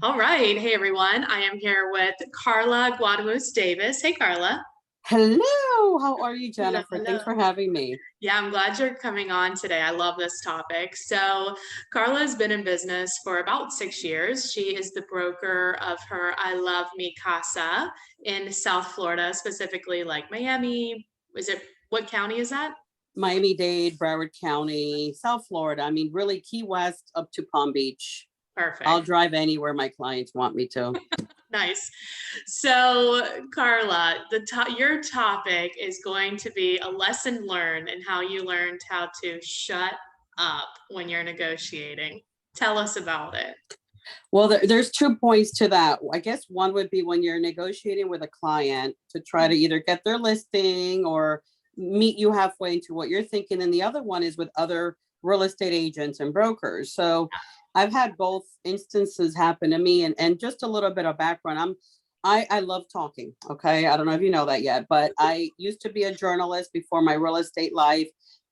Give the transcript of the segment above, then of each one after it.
All right. Hey, everyone. I am here with Karla Guadamuz-Davis. Hey, Karla. Hello, how are you, Hello, Jennifer? hello. Thanks for having me. Yeah, I'm glad you're coming on today. I love this topic. So, Karla has been in business for about 6 years. She is the broker of her I Love Me Casa in South Florida, specifically like Miami. Is it what county is that? Miami-Dade, Broward County, South Florida. I mean, really Key West up to Palm Beach. I'll Perfect. drive anywhere my clients want me to. Nice. So, Karla, your topic is going to be a lesson learned and how you learned how to shut up when you're negotiating. Tell us about it. Well, there's 2 points to that. I guess one would be when you're negotiating with a client to try to either get their listing or meet you halfway into what you're thinking. And the other one is with other real estate agents and brokers. So I've had both instances happen to me, and just a little bit of background. I love talking. Okay. I don't know if you know that yet, but I used to be a journalist before my real estate life.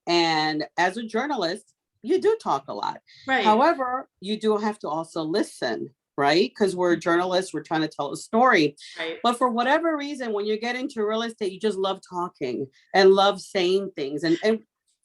And as a journalist, you do talk a lot. Right. However, you do have to also listen, right? Because we're journalists, we're trying to tell a story. Right. But for whatever reason, when you get into real estate, you just love talking and love saying things. And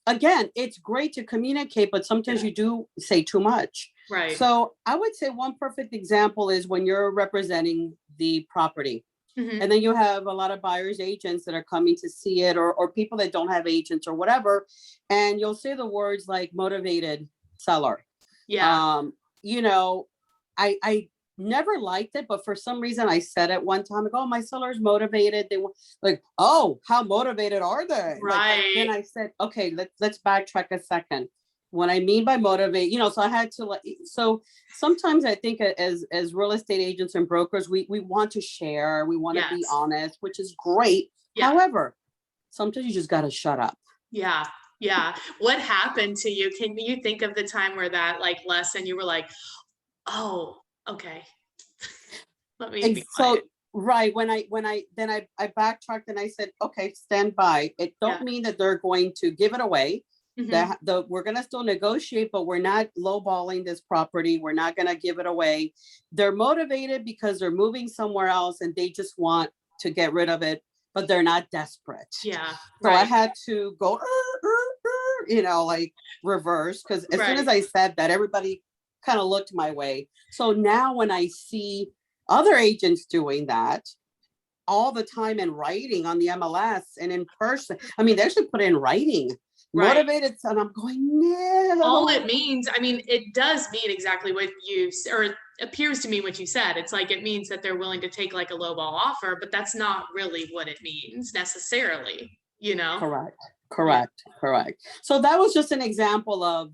again, it's great to communicate, but sometimes you do say too much. Right. So I would say one perfect example is when you're representing the property. Hmm. And then you have a lot of buyers agents that are coming to see it, or people that don't have agents or whatever. And you'll say the words like motivated seller. Yeah. Um, you know, I never liked it, but for some reason I said it one time, like, oh, my seller's motivated. They were like, oh, how motivated are they? Like, then Right. I said, okay, let's backtrack a second. What I mean by motivate, so I had to like, so sometimes I think as real estate agents and brokers, we want to share, we want to be Yes. honest, which is great. Yeah. However, sometimes you just got to shut up. Yeah. Yeah. What happened to you? Can you think of the time where that like lesson you were like, oh, okay, let me be quiet. So right when I then I backtracked and I said, okay, stand by. It Yeah. don't mean that they're going to give it away. Hmm. That the we're gonna still negotiate, but we're not lowballing this property. We're not gonna give it away. They're motivated because they're moving somewhere else and they just want to get rid of it, but they're not desperate. Yeah. So I Right. had to go, like reverse, because as soon as Right. I said that, everybody kind of looked my way. So now when I see other agents doing that all the time in writing on the MLS and in person, I mean, they should put in writing, Right. motivated. And I'm going, All no. it means, I mean, it does mean exactly what or it appears to me what you said. It's like it means that they're willing to take like a lowball offer, but that's not really what it means necessarily, you know? Correct, Yeah. correct, correct. So that was just an example of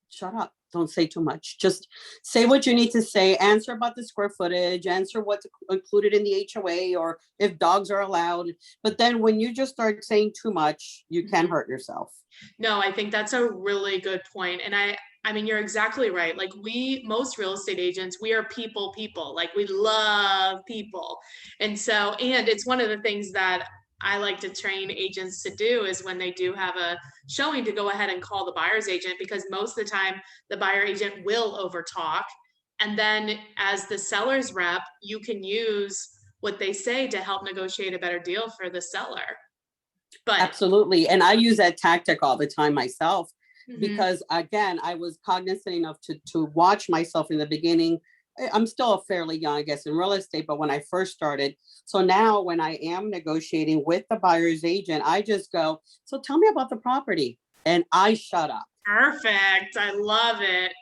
shut up. Don't say too much. Just say what you need to say. Answer about the square footage. Answer what's included in the HOA or if dogs are allowed. But then when you just start saying too much, you can Mhm. hurt yourself. No, I think that's a really good point. And I mean, you're exactly right. Like most real estate agents, we are people. Like we love people. And so, and it's one of the things that I like to train agents to do is when they do have a showing to go ahead and call the buyer's agent because most of the time the buyer agent will overtalk. And then as the seller's rep, you can use what they say to help negotiate a better deal for the seller. But Absolutely. And I use that tactic all the time myself mhm, because, again, I was cognizant enough to watch myself in the beginning. I'm still fairly young, I guess, in real estate, but when I first started. So now when I am negotiating with the buyer's agent, I just go, so tell me about the property. And I shut up. perfect. I love it.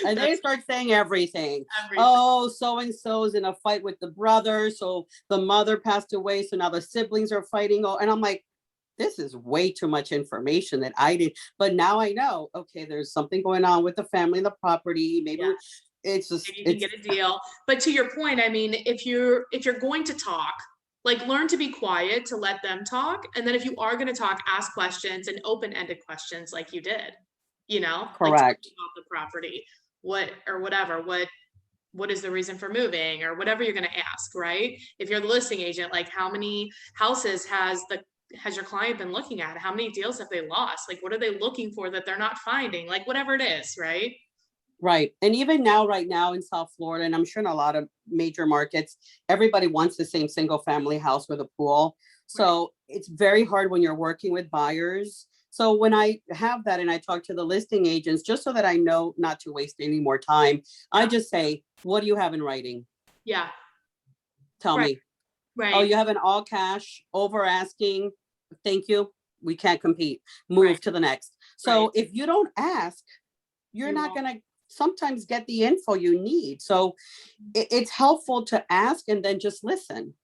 And they That's start saying everything. everything. Oh, so and so's in a fight with the brother. So the mother passed away. So now the siblings are fighting. Oh, and I'm like, this is way too much information that I did. But now I know, okay, there's something going on with the family and the property. Maybe Yeah, it's just, maybe you can it's get a deal. But to your point, I mean, if you're going to talk, like learn to be quiet to let them talk, and then if you are going to talk, ask questions and open-ended questions like you did. Like tell correct. me about the property, what or whatever, what is the reason for moving or whatever you're going to ask, right? If you're the listing agent, like how many houses has your client been looking at? How many deals have they lost? Like what are they looking for that they're not finding? Like whatever it is, right? Right. And even now, right now in South Florida, and I'm sure in a lot of major markets, everybody wants the same single family house with a pool. Right. So it's very hard when you're working with buyers. So when I have that and I talk to the listing agents, just so that I know not to waste any more time, I Yeah. just say, what do you have in writing? Yeah. Tell Right. me. Oh, Right. you have an all cash over asking. Thank you. We can't compete. Right. Move to the next. Right. So if you don't ask, you're You not won't. going to sometimes get the info you need. So it's helpful to ask and then just listen.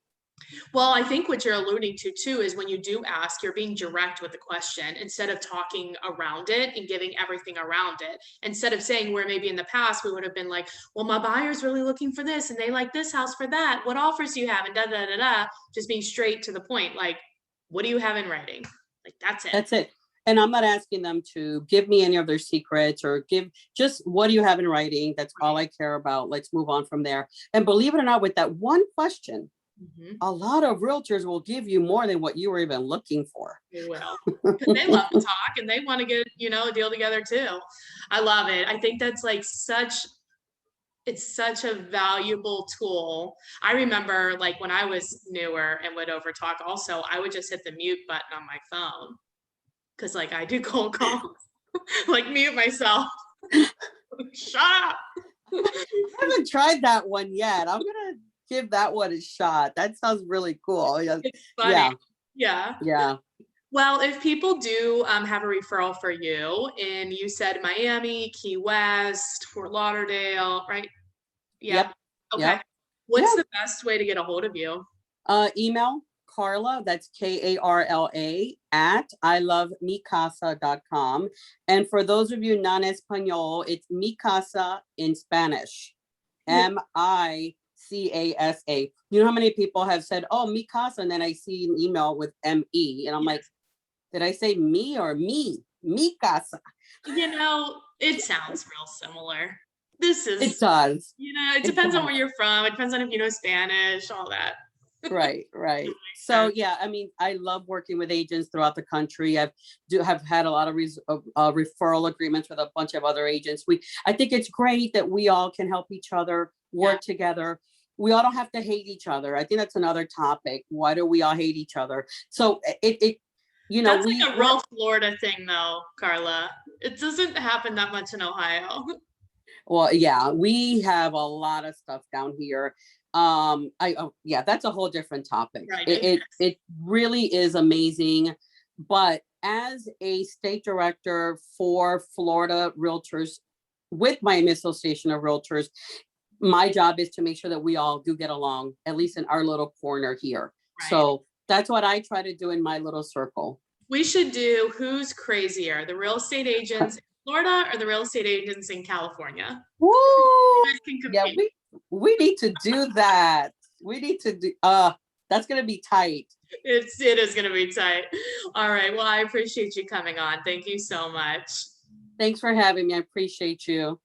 Well, I think what you're alluding to too is when you do ask, you're being direct with the question instead of talking around it and giving everything around it. Instead of saying where maybe in the past we would have been like, well, my buyer's really looking for this and they like this house for that. What offers do you have? And da da da da. Just being straight to the point. Like, what do you have in writing? Like, that's it. That's it. And I'm not asking them to give me any of their secrets or give just what do you have in writing? That's all I care about. Let's move on from there. And believe it or not, with that one question, Mhm. a lot of realtors will give you more than what you were even looking for. They will. Because they love to talk and they want to get, a deal together too. I love it. I think that's like it's such a valuable tool. I remember like when I was newer and would over talk also, I would just hit the mute button on my phone. Cause like I do cold calls, like mute myself. Shut up. I haven't tried that one yet. I'm gonna give that one a shot. That sounds really cool. Yeah, It's funny. yeah, Yeah. yeah. Well, if people do have a referral for you and you said Miami, Key West, Fort Lauderdale, right? Yeah. Yep, Okay. yep, What's yeah. the best way to get a hold of you? Email Karla, that's Karla at ilovemicasa.com. And for those of you non-Espanol, it's mi casa in Spanish. Yeah. Micasa. You know how many people have said, oh, mi casa, and then I see an email with me, and I'm like, Yes. did I say me or me? Mi casa. It sounds real similar. This It is, does. it It depends on does. where you're from. It depends on if you know Spanish, all that. Right, It right. makes So sense. yeah, I mean, I love working with agents throughout the country. Have had a lot of referral agreements with a bunch of other agents. I think it's great that we all can help each other Yeah. work together. We all don't have to hate each other. I think that's another topic. Why do we all hate each other? So That's like a we're real Florida thing though, Carla. It doesn't happen that much in Ohio. well, yeah, we have a lot of stuff down here. Yeah, that's a whole different topic. Right. It really is amazing. But as a state director for Florida Realtors with Miami Association of Realtors, my job is to make sure that we all do get along, at least in our little corner here. Right. So that's what I try to do in my little circle. We should do who's crazier, the real estate agents in Florida or the real estate agents in California? You Woo! guys can Yeah, compete. we need to do that. We need to do that's gonna be tight. It is gonna be tight. All right. Well, I appreciate you coming on. Thank you so much. Thanks for having me. I appreciate you.